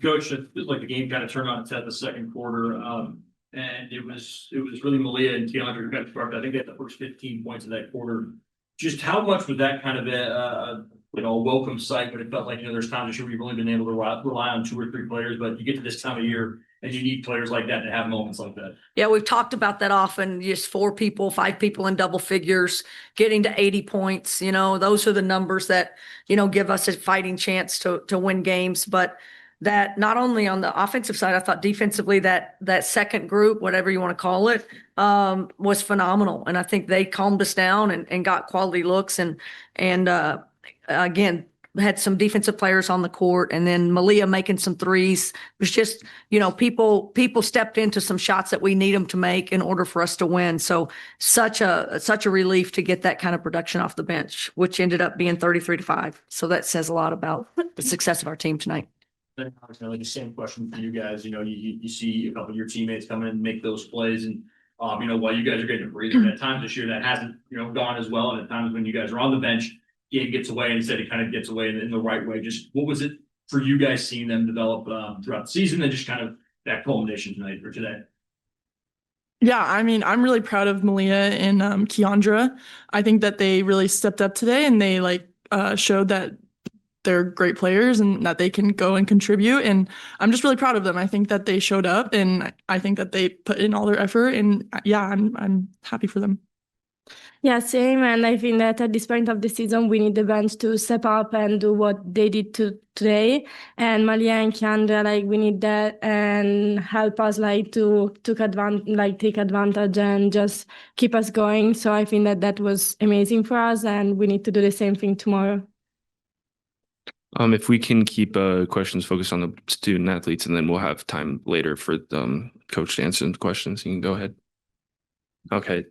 Coach, it feels like the game kind of turned on its head the second quarter. And it was really Malia and Tiandra who got sparked. I think they had the first 15 points of that quarter. Just how much was that kind of a welcome sight when it felt like, there's times this year we've only been able to rely on 2 or 3 players, but you get to this time of year and you need players like that to have moments like that. Yeah, we've talked about that often. Just 4 people, 5 people in double figures, getting to 80 points. Those are the numbers that, give us a fighting chance to win games. But that not only on the offensive side, I thought defensively that second group, whatever you want to call it, was phenomenal. And I think they calmed us down and got quality looks and again, had some defensive players on the court, and then Malia making some threes. It was just, people stepped into some shots that we need them to make in order for us to win. So such a relief to get that kind of production off the bench, which ended up being 33-5. So that says a lot about the success of our team tonight. Like the same question for you guys. You see a couple of your teammates come in and make those plays, and while you guys are getting a breather, at times this year that hasn't gone as well, and at times when you guys are on the bench, game gets away, and instead it kind of gets away in the right way. Just what was it for you guys seeing them develop throughout the season, and just kind of that culmination tonight or today? Yeah, I mean, I'm really proud of Malia and Keandra. I think that they really stepped up today, and they showed that they're great players and that they can go and contribute. And I'm just really proud of them. I think that they showed up, and I think that they put in all their effort. And yeah, I'm happy for them. Yeah, same. And I think that at this point of the season, we need the bench to step up and do what they did today. And Malia and Keandra, we need that and help us to take advantage and just keep us going. So I think that was amazing for us, and we need to do the same thing tomorrow. If we can keep questions focused on the student athletes, and then we'll have time later for Coach to answer the questions. You can go ahead. Okay.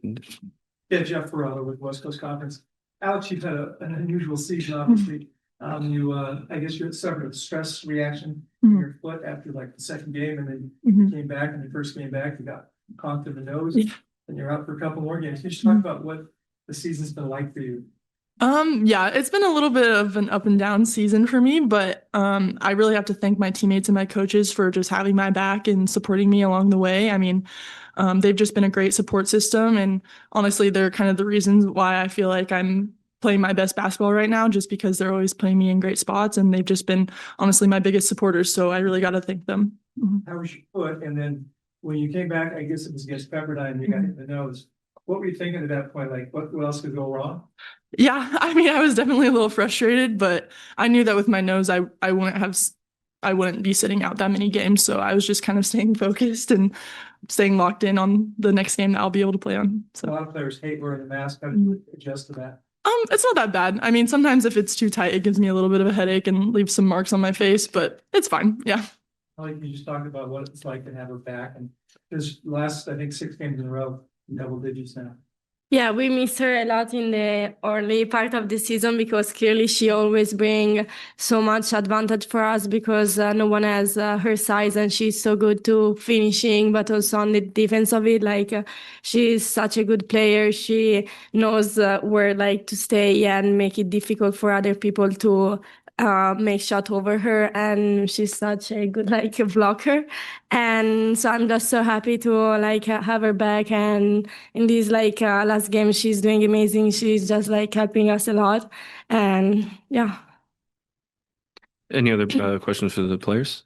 Yeah, Jeff Ferrella with West Coast Conference. Alex, you've had an unusual season, obviously. I guess you suffered a stress reaction in your foot after the second game, and then you came back, and your first game back, you got conked in the nose, and you're out for a couple more games. Can you just talk about what the season's been like for you? Yeah, it's been a little bit of an up and down season for me, but I really have to thank my teammates and my coaches for just having my back and supporting me along the way. I mean, they've just been a great support system, and honestly, they're kind of the reasons why I feel like I'm playing my best basketball right now, just because they're always putting me in great spots, and they've just been honestly my biggest supporters. So I really got to thank them. How was your foot? And then when you came back, I guess it was against Pepperdine, and you got hit in the nose. What were you thinking at that point? What else could go wrong? Yeah, I mean, I was definitely a little frustrated, but I knew that with my nose, I wouldn't be sitting out that many games. So I was just kind of staying focused and staying locked in on the next game that I'll be able to play on. So a lot of players hate wearing a mask. How do you adjust to that? It's not that bad. I mean, sometimes if it's too tight, it gives me a little bit of a headache and leaves some marks on my face, but it's fine. Yeah. You just talked about what it's like to have her back, and this last, I think, 6 games in a row, double digits now. Yeah, we miss her a lot in the early part of the season, because clearly she always brings so much advantage for us, because no one has her size, and she's so good to finishing, but also on the defense of it. She's such a good player. She knows where to stay and make it difficult for other people to make shot over her, and she's such a good blocker. And so I'm just so happy to have her back, and in this last game she's doing amazing. She's just helping us a lot. And yeah. Any other questions for the players?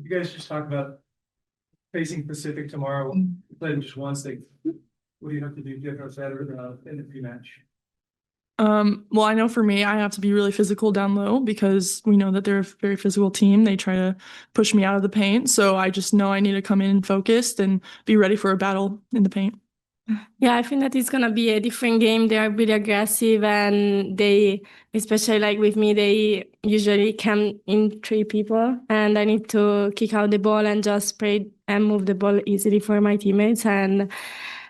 You guys just talk about facing Pacific tomorrow. You played them just once. What do you have to do different better in the rematch? Well, I know for me, I have to be really physical down low, because we know that they're a very physical team. They try to push me out of the paint. So I just know I need to come in focused and be ready for a battle in the paint. Yeah, I think that it's going to be a different game. They are really aggressive, and they, especially with me, they usually come in 3 people, and I need to kick out the ball and just spray and move the ball easily for my teammates. And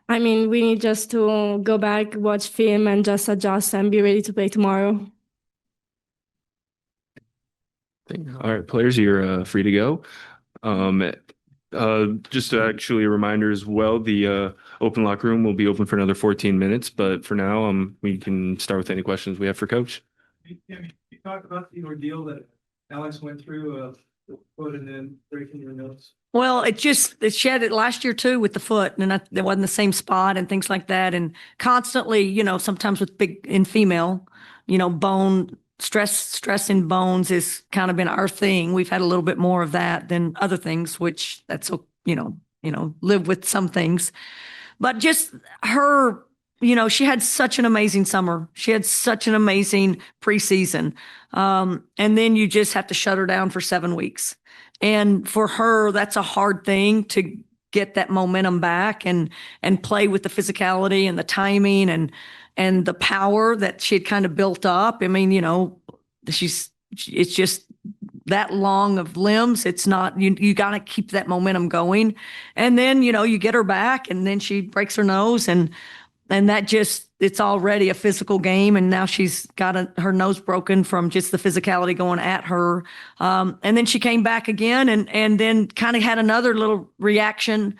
I mean, we need just to go back, watch film, and just adjust and be ready to play tomorrow. All right, players, you're free to go. Just actually a reminder as well, the open locker room will be open for another 14 minutes, but for now, we can start with any questions we have for Coach. You talked about the ordeal that Alex went through foot and then breaking your nose? Well, she had it last year too with the foot, and it wasn't the same spot and things like that. And constantly, sometimes with in female, bone stress in bones is kind of been our thing. We've had a little bit more of that than other things, which that's, live with some things. But just her, she had such an amazing summer. She had such an amazing preseason. And then you just have to shut her down for 7 weeks. And for her, that's a hard thing to get that momentum back and play with the physicality and the timing and the power that she had kind of built up. I mean, it's just that long of limbs. It's not, you got to keep that momentum going. And then, you get her back and then she breaks her nose and that it's already a physical game. And now she's got her nose broken from just the physicality going at her. And then she came back again and then kind of had another little reaction.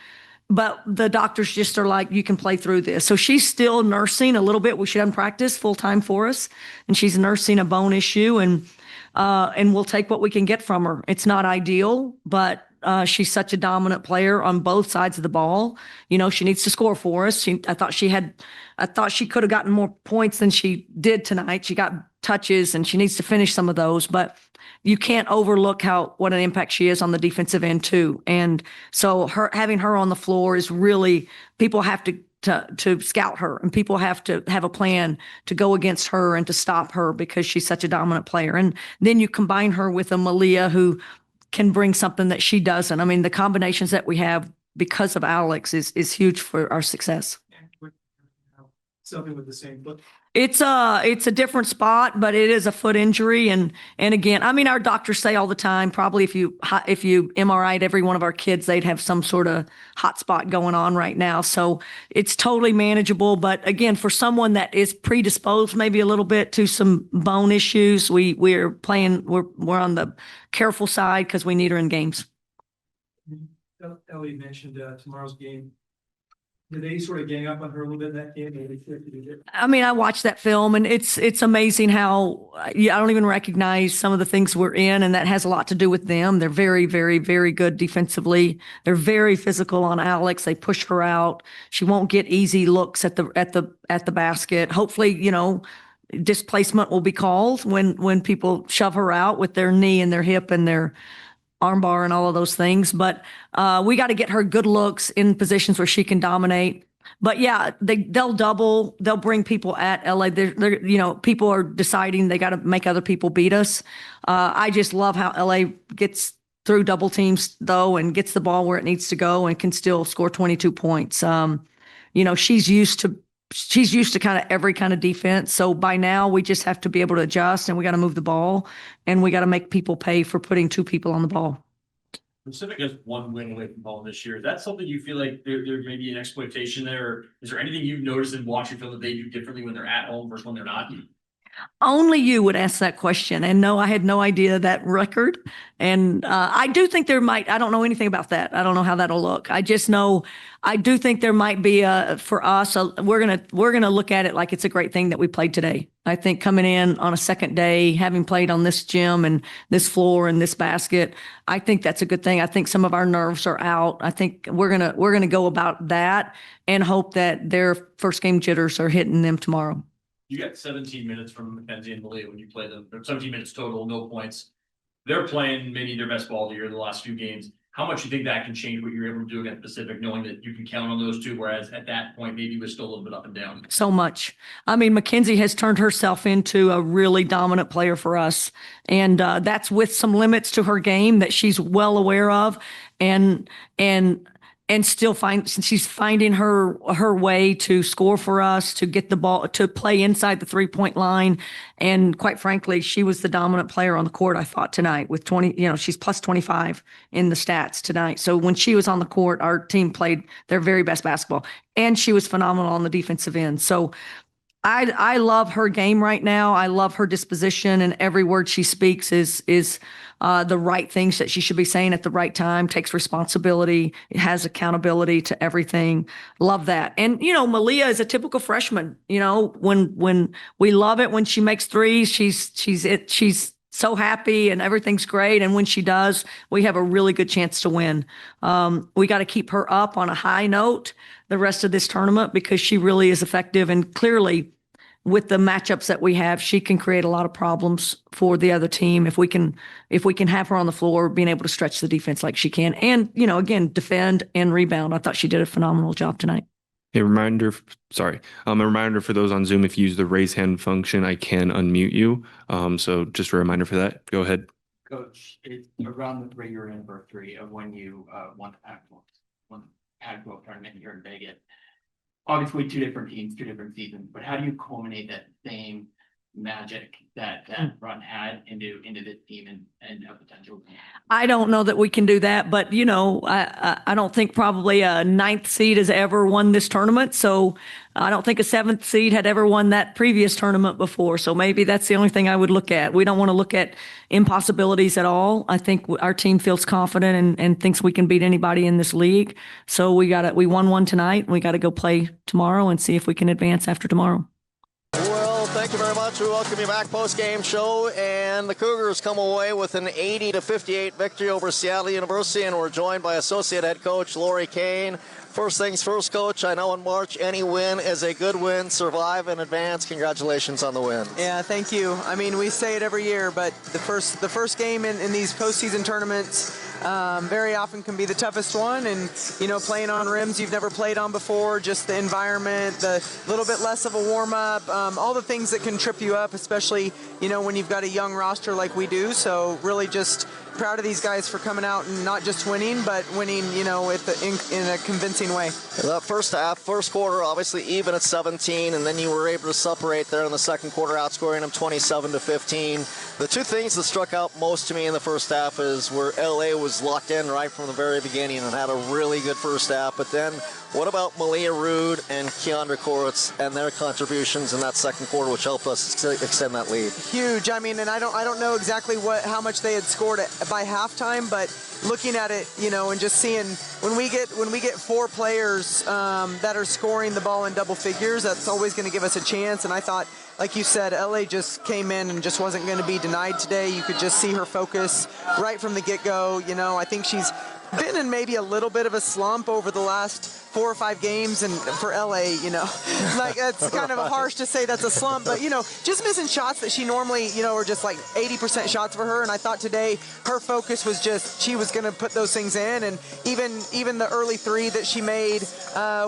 But the doctors just are like, you can play through this. So she's still nursing a little bit. She doesn't practice full time for us. And she's nursing a bone issue and we'll take what we can get from her. It's not ideal, but she's such a dominant player on both sides of the ball. She needs to score for us. I thought she could have gotten more points than she did tonight. She got touches and she needs to finish some of those, but you can't overlook what an impact she is on the defensive end too. And so having her on the floor is really, people have to scout her and people have to have a plan to go against her and to stop her because she's such a dominant player. And then you combine her with a Malia who can bring something that she doesn't. I mean, the combinations that we have because of Alex is huge for our success. Something with the same foot. It's a different spot, but it is a foot injury. And again, I mean, our doctors say all the time, probably if you MRI'd every one of our kids, they'd have some sort of hot spot going on right now. So it's totally manageable. But again, for someone that is predisposed maybe a little bit to some bone issues, we're on the careful side because we need her in games. Ellie mentioned tomorrow's game. Did they sort of gang up on her a little bit in that game? I mean, I watched that film and it's amazing how I don't even recognize some of the things we're in, and that has a lot to do with them. They're very, very, very good defensively. They're very physical on Alex. They push her out. She won't get easy looks at the basket. Hopefully, displacement will be called when people shove her out with their knee and their hip and their armbar and all of those things. But we got to get her good looks in positions where she can dominate. But yeah, they'll bring people at LA. They're people are deciding they got to make other people beat us. I just love how LA gets through double teams though and gets the ball where it needs to go and can still score 22 points. She's used to kind of every kind of defense. So by now we just have to be able to adjust and we got to move the ball and we got to make people pay for putting 2 people on the ball. Pacific has 1 win away from home this year. Is that something you feel like there may be an exploitation there? Or is there anything you've noticed in watching film that they do differently when they're at home versus when they're not? Only you would ask that question. And no, I had no idea that record. And I do think I don't know anything about that. I don't know how that'll look. I just know, I do think there might be for us, we're going to look at it like it's a great thing that we played today. I think coming in on a second day, having played on this gym and this floor and this basket, I think that's a good thing. I think some of our nerves are out. I think we're going to go about that and hope that their first game jitters are hitting them tomorrow. You got 17 minutes from Mackenzie and Malia when you play them. 17 minutes total, no points. They're playing maybe their best ball of the year, the last few games. How much do you think that can change what you're able to do against Pacific, knowing that you can count on those 2, whereas at that point, maybe it was still a little bit up and down? So much. I mean, Mackenzie has turned herself into a really dominant player for us. And that's with some limits to her game that she's well aware of. And still she's finding her way to score for us, to get the ball, to play inside the 3-point line. And quite frankly, she was the dominant player on the court, I thought, tonight with 20, she's plus 25 in the stats tonight. So when she was on the court, our team played their very best basketball and she was phenomenal on the defensive end. So I love her game right now. I love her disposition, and every word she speaks is the right things that she should be saying at the right time, takes responsibility, has accountability to everything. Love that. And, Malia is a typical freshman, when we love it when she makes threes, she's so happy and everything's great. And when she does, we have a really good chance to win. We got to keep her up on a high note the rest of this tournament because she really is effective. And clearly, with the matchups that we have, she can create a lot of problems for the other team if we can have her on the floor, being able to stretch the defense like she can. And, again, defend and rebound. I thought she did a phenomenal job tonight. A reminder for those on Zoom, if you use the raise hand function, I can unmute you. So just a reminder for that. Go ahead. Coach, it's around the 3-year anniversary of when you won the Pac-12 tournament here in Vegas. Obviously, 2 different teams, 2 different seasons, but how do you culminate that same magic that run had into this team and a potential? I don't know that we can do that, but I don't think probably a 9th seed has ever won this tournament. So I don't think a 7th seed had ever won that previous tournament before. So maybe that's the only thing I would look at. We don't want to look at impossibilities at all. I think our team feels confident and thinks we can beat anybody in this league. So we won one tonight. We got to go play tomorrow and see if we can advance after tomorrow. Thank you very much. We welcome you back post-game show, and the Cougars come away with an 80-58 victory over Seattle University, and we're joined by Associate Head Coach Laurie Koehn. First things first, Coach, I know in March any win is a good win. Survive and advance. Congratulations on the win. Yeah, thank you. I mean, we say it every year, but the first game in these postseason tournaments very often can be the toughest one, and playing on rims you've never played on before, just the environment, the little bit less of a warm-up, all the things that can trip you up, especially when you've got a young roster like we do. So really just proud of these guys for coming out and not just winning, but winning in a convincing way. That first quarter obviously even at 17, and then you were able to separate there in the second quarter, outscoring them 27-15. The 2 things that struck out most to me in the first half is where LA was locked in right from the very beginning and had a really good first half, but then what about Malia Rude and Keandra Koretz and their contributions in that second quarter, which helped us extend that lead? Huge. I mean, and I don't know exactly how much they had scored by halftime, but looking at it, and just seeing when we get 4 players that are scoring the ball in double figures, that's always going to give us a chance. And I thought, like you said, LA just came in and just wasn't going to be denied today. You could just see her focus right from the get-go. I think she's been in maybe a little bit of a slump over the last 4 or 5 games, and for LA, like it's kind of harsh to say that's a slump, but just missing shots that she normally, are just like 80% shots for her. And I thought today her focus was just she was going to put those things in, and even the early 3 that she made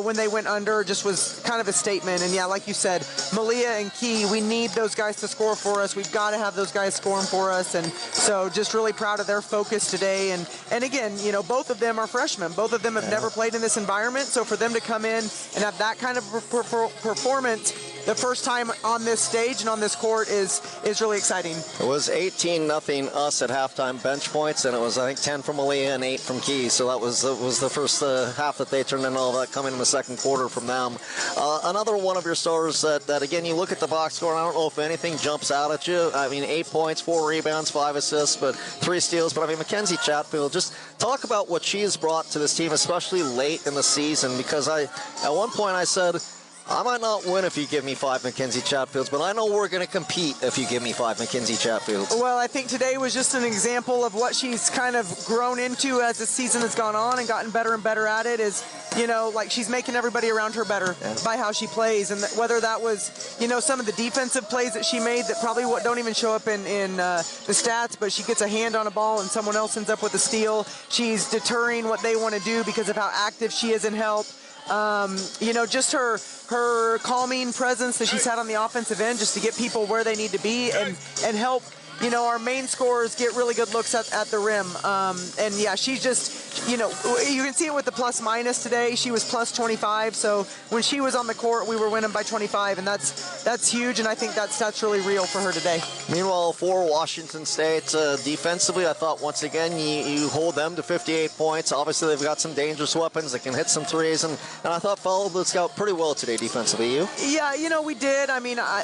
when they went under just was kind of a statement. And yeah, like you said, Malia and Key, we need those guys to score for us. We've got to have those guys scoring for us, and so just really proud of their focus today. And again, both of them are freshmen. Both of them have never played in this environment. So for them to come in and have that kind of performance the first time on this stage and on this court is really exciting. It was 18-0 us at halftime bench points, and it was, I think, 10 from Malia and 8 from Key. So that was the first half that they turned in, all that coming in the second quarter from them. Another one of your stars that again, you look at the box score, and I don't know if anything jumps out at you. I mean, 8 points, 4 rebounds, 5 assists, but 3 steals. But I mean, Mackenzie Chatfield, just talk about what she has brought to this team, especially late in the season, because at one point I said, I might not win if you give me 5 Mackenzie Chatfields, but I know we're going to compete if you give me 5 Mackenzie Chatfields. Well, I think today was just an example of what she's kind of grown into as the season has gone on and gotten better and better at it. Is like she's making everybody around her better by how she plays, and whether that was some of the defensive plays that she made that probably don't even show up in the stats, but she gets a hand on a ball and someone else ends up with a steal. She's deterring what they want to do because of how active she is in help. Just her calming presence that she's had on the offensive end, just to get people where they need to be and help our main scorers get really good looks at the rim. And yeah, she's just, you can see it with the plus minus today. She was plus 25. So when she was on the court, we were winning by 25, and that's huge. And I think that's really real for her today. Meanwhile, for Washington State, defensively, I thought once again you hold them to 58 points. Obviously, they've got some dangerous weapons that can hit some threes, and I thought followed the scout pretty well today defensively. You? Yeah, we did. I mean, I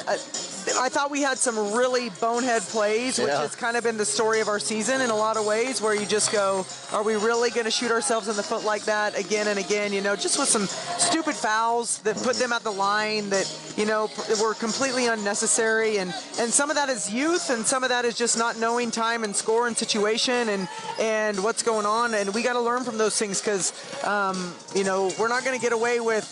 thought we had some really bonehead plays ways, which Yeah. has kind of been the story of our season in a lot of ways, where you just go, are we really going to shoot ourselves in the foot like that again and again? You know, just with some stupid fouls that put them at the line that, you know, were completely unnecessary. And some of that is youth, and some of that is just not knowing time and score and situation and what's going on. And we got to learn from those things because, you know, we're not going to get away with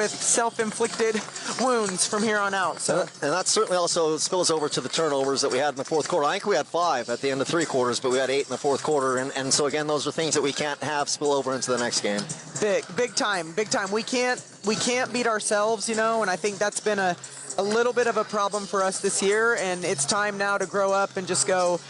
self-inflicted wounds from here on out. So. And that certainly also spills over to the turnovers that we had in the fourth quarter. I think we had 5 at the end of 3 quarters, but we had 8 in the fourth quarter. And so, again, those are things that we can't have spill over into the next game. Big time. We can't beat ourselves, you know, and I think that's been a little bit of a problem for us this year, and it's time now to grow up and just go,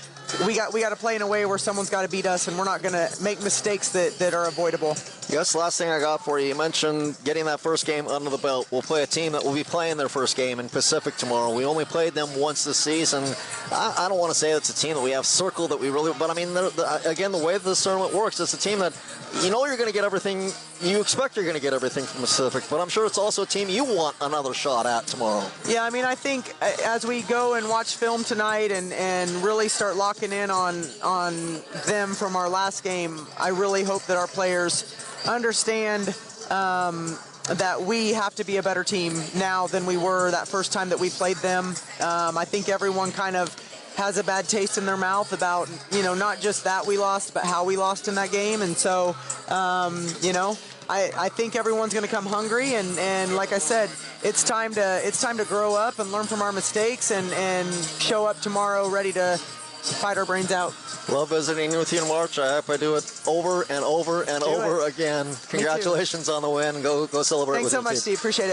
we got to play in a way where someone's got to beat us, and we're not going to make mistakes that are avoidable. Yes, last thing I got for you. You mentioned getting that first game under the belt. We'll play a team that will be playing their first game in Pacific tomorrow. We only played them once this season. I don't want to say it's a team that we have circled that we really, but I mean, again, the way that this tournament works, it's a team that you know you're going to get everything, you expect you're going to get everything from Pacific, but I'm sure it's also a team you want another shot at tomorrow. Yeah, I mean, I think as we go and watch film tonight and really start locking in on them from our last game, I really hope that our players understand that we have to be a better team now than we were that first time that we played them. I think everyone kind of has a bad taste in their mouth about, you know, not just that we lost, but how we lost in that game. And so, you know, I think everyone's going to come hungry, and like I said, it's time to grow up and learn from our mistakes and show up tomorrow ready to fight our brains out. Love visiting with you in March. I hope I do it over and over and over again. Congratulations on the win. Go celebrate Thanks with so your much, team. Steve. Appreciate it.